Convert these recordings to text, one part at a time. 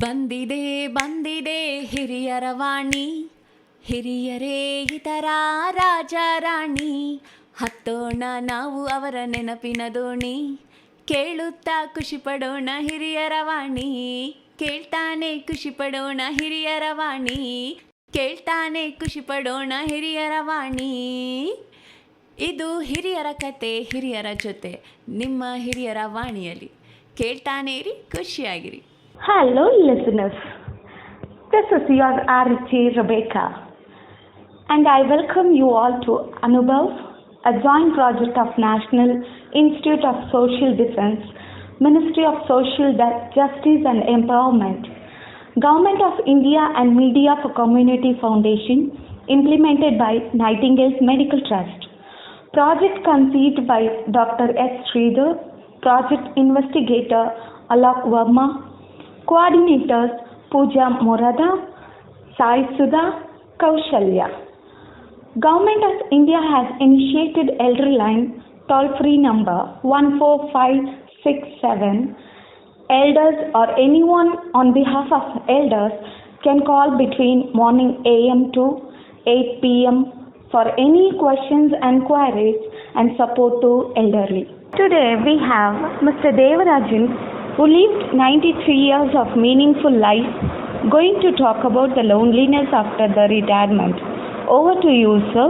ಬಂದಿದೆ ಬಂದಿದೆ ಹಿರಿಯರ ವಾಣಿ, ಹಿರಿಯರೇ ಇತರ ರಾಜ ರಾಣಿ. ಹತ್ತೋಣ ನಾವು ಅವರ ನೆನಪಿನ ದೋಣಿ, ಕೇಳುತ್ತಾ ಖುಷಿ ಪಡೋಣ ಹಿರಿಯರ ವಾಣಿ. ಕೇಳ್ತಾನೆ ಖುಷಿ ಪಡೋಣ ಹಿರಿಯರ ವಾಣಿ, ಕೇಳ್ತಾನೆ ಖುಷಿ ಪಡೋಣ ಹಿರಿಯರ ವಾಣಿ. ಇದು ಹಿರಿಯರ ಕತೆ ಹಿರಿಯರ ಜೊತೆ, ನಿಮ್ಮ ಹಿರಿಯರ ವಾಣಿಯಲ್ಲಿ. ಕೇಳ್ತಾನೆ ಇರಿ, ಖುಷಿಯಾಗಿರಿ. Hello listeners, this is your RJ Rebecca and I welcome you all to Anubhav, a joint project of National Institute of Social Defense, Ministry of Social Justice and Empowerment, Government of India and Media for Community Foundation, implemented by Nightingales Medical Trust. Project conceived by Dr. S. Sridhar, Project Investigator Alok Verma, Coordinators Pooja Morada, Sai Sudha, Kaushalya. Government of India has initiated Elderline toll-free number 14567. Elders or anyone on behalf of elders can call between morning AM to 8 PM for any questions and queries and support to elderly. Today we have Mr. Devarajan, who lived 93 years of meaningful life, going to talk about the loneliness after the retirement. Over to you, sir.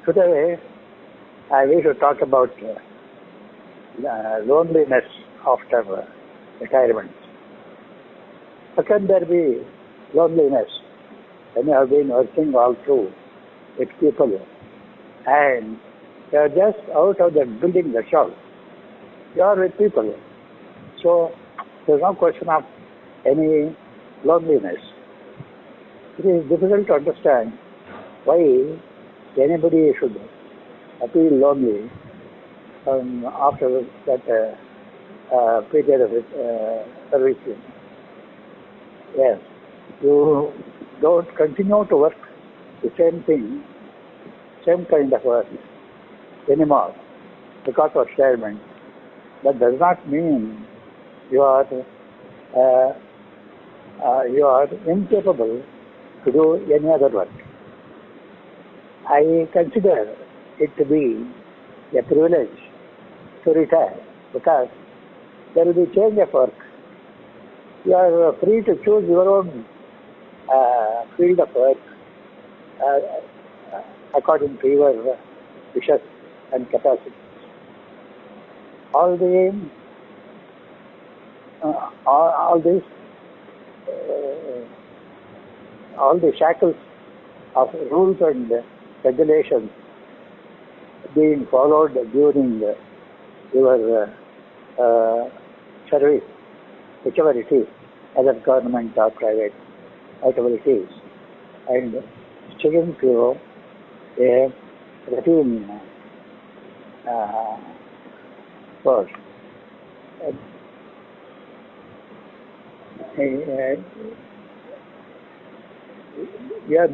Today, I wish to talk about loneliness after retirement. How can there be loneliness when you have been working all through with people and you are just out of the building the shop? You are with people. So, there is no question of any loneliness. It is difficult to understand why anybody should feel lonely after that period of service. Yes, you don't continue to work the same thing, same kind of work anymore because of retirement. That does not mean you are incapable to do any other work. I consider it to be a privilege to retire because there will be change of work. You are free to choose your own field of work according to your wishes and capacity. All the shackles of rules and regulations being followed during your service, whichever it is, either government or private, whatever it is, and sticking to a routine course.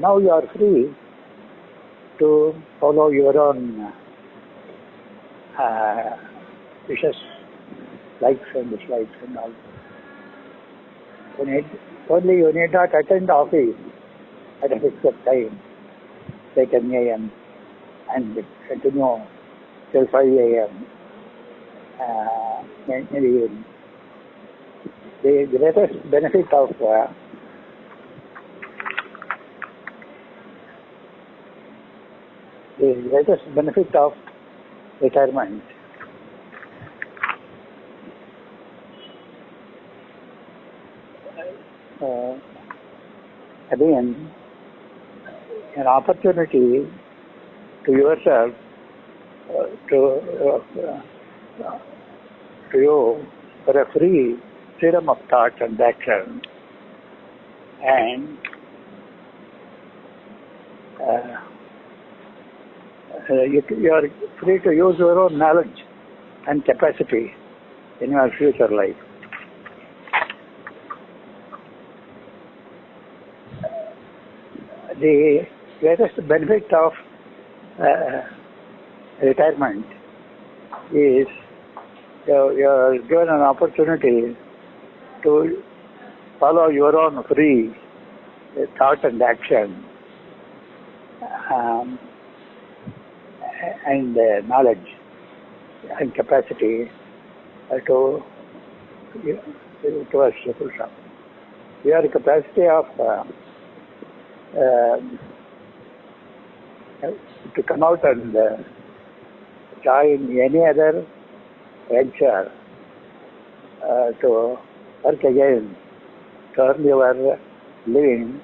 Now you are free to follow your own wishes, likes and dislikes and all. Only you need not attend office at a fixed time, say 10 AM, and continue till 5 AM. The greatest benefit of retirement again an opportunity to yourself to you for a freedom of thought and action, and you are free to use your own knowledge and capacity in your future life. The greatest benefit of retirement is you are given an opportunity to follow your own free thought and action um, and knowledge and capacity to towards the Purusha. Your capacity of to come out and join any other venture to work again to earn your living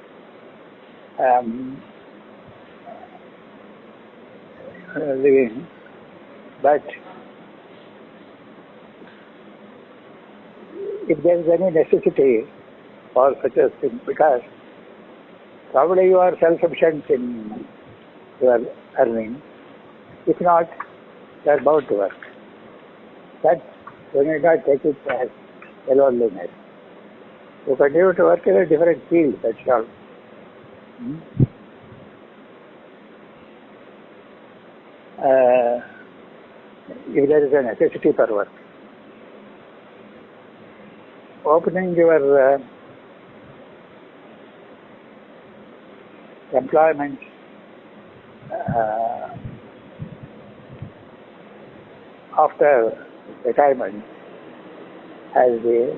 but if there is any necessity for such a thing, because probably you are self-sufficient in your earning, if not, you are bound to work. That you need not take it as a loneliness. You continue to work in a different field, that's all. If there is a necessity for work, opening your employment after retirement has the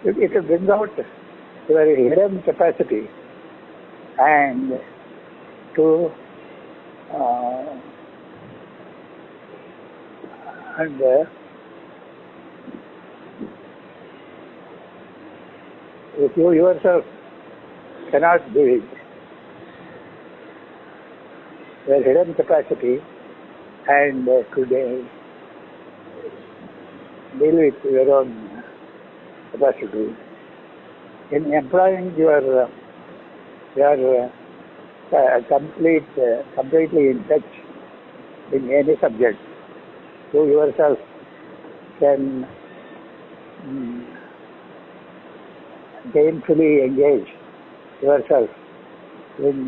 it brings out your hidden capacity and to if you yourself cannot do it, your hidden capacity and to deal with your own capacity. In employing your completely in touch in any subject, you yourself can gainfully engage yourself in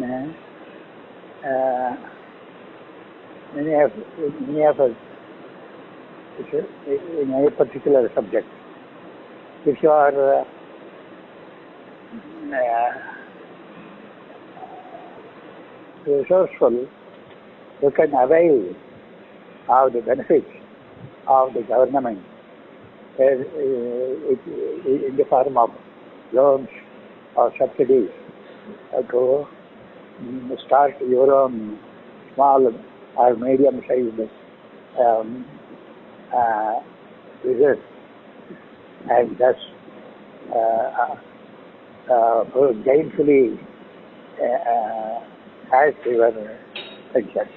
many of us in any particular subject. If you are resourceful, you can avail of the benefits of the government in the form of loans or subsidies to start your own small or medium-sized business, and thus gainfully add to your pension.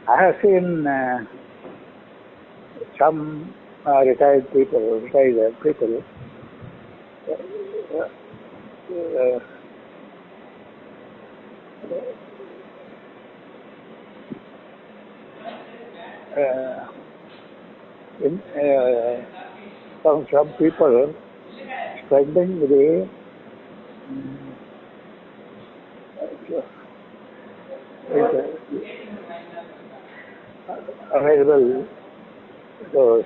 I have seen some retired people some people spending the available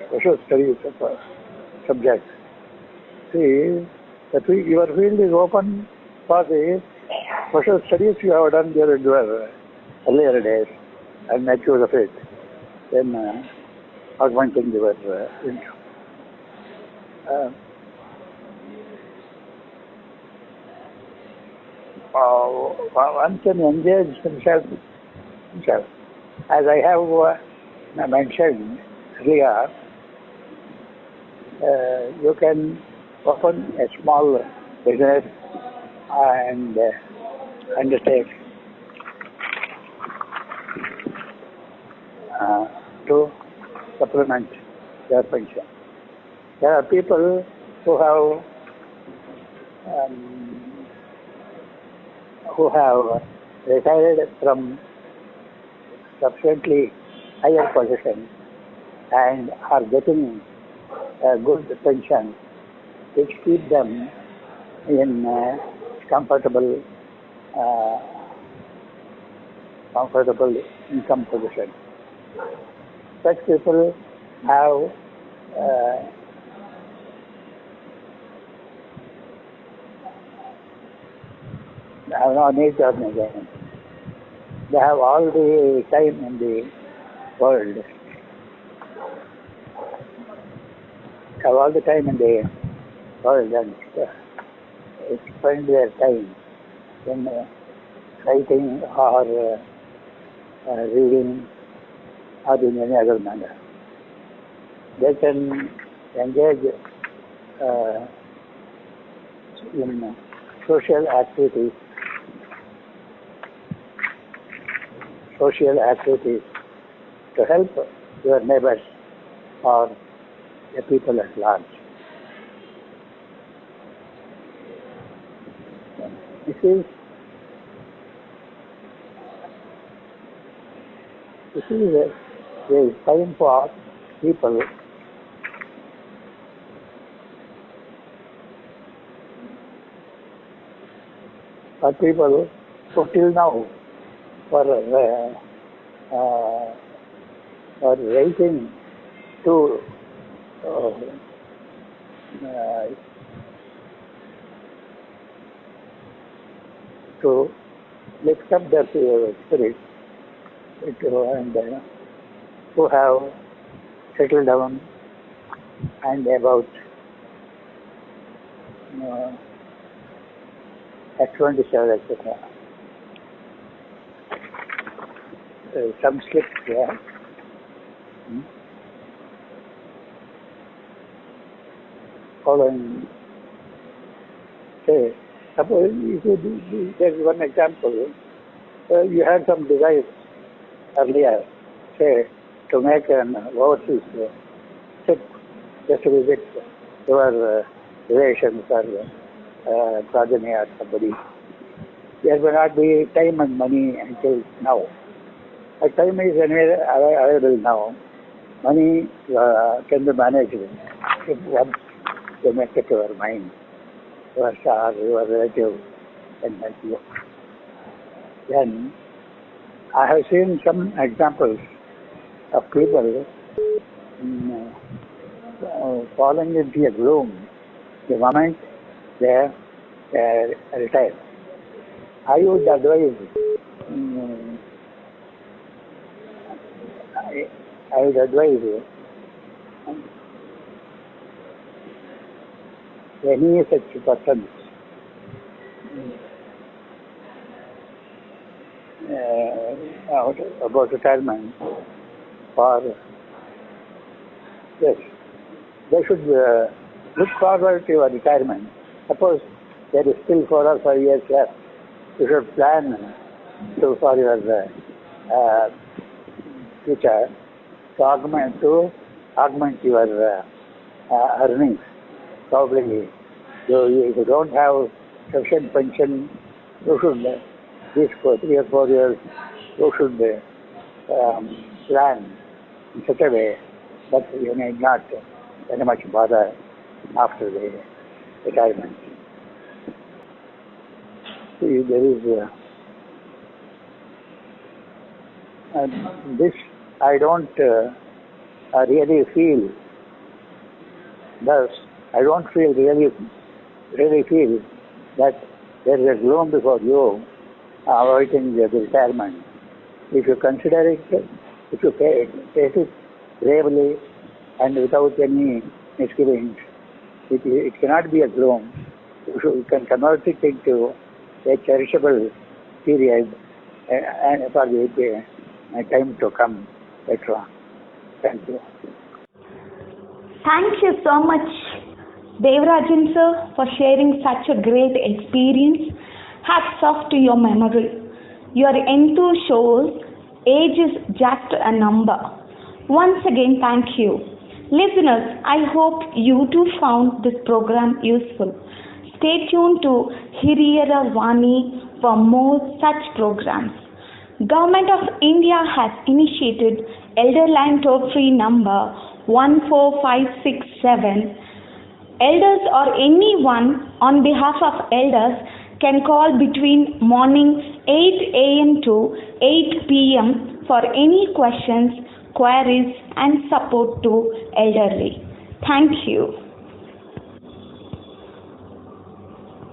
special studies subjects. See, your field is open for the special studies you have done during your earlier days and make use of it, then augmenting your income. One can engage himself. As I have mentioned earlier, you can open a small business and undertake to supplement their pension. There are people who have retired from subsequently higher positions and are getting a good pension, which keep them in comfortable income position. such people have no need of enjoyment. They have all the time in the world. Have all the time in the world and spend their time in writing or reading or in any other manner. They can engage in social activities to help your neighbors or the people at large. This is a time for people who till now were waiting to lift up their spirit and who have settled down and about X27, etc. Some slips there. Following, say, suppose there's one example. You had some desires earlier, say, to make an overseas trip, just to visit your relations or progeny or somebody. There may not be time and money until now. But time is anyway available now. Money can be managed if once you make it to your mind. Your star, your relative can help you. Then I have seen some examples of people falling into a gloom the moment they retire. I would advise any such persons about retirement for yes, they should look forward to your retirement. Suppose there is still 4 or 5 years left, you should plan for your future to augment your earnings. Probably, if you don't have sufficient pension, you should, these 3 or 4 years, you should plan in such a way that you need not very much bother after the retirement. See, there is this I don't really feel. Thus, I don't really feel that there is a gloom before you awaiting the retirement. If you consider it, if you face it bravely and without any misgivings, it cannot be a gloom. You can convert it into a cherishable period and for the time to come later on. Thank you. Thank you so much, Devarajan sir, for sharing such a great experience. Hats off to your memory. Your enthuse shows age is just a number. Once again, thank you. Listeners, I hope you too found this program useful. Stay tuned to Hiriyara Vani for more such programs. Government of India has initiated Elderline toll-free number 14567. Elders or anyone on behalf of elders can call between morning 8 a.m. to 8 p.m. for any questions, queries and support to elderly. Thank you.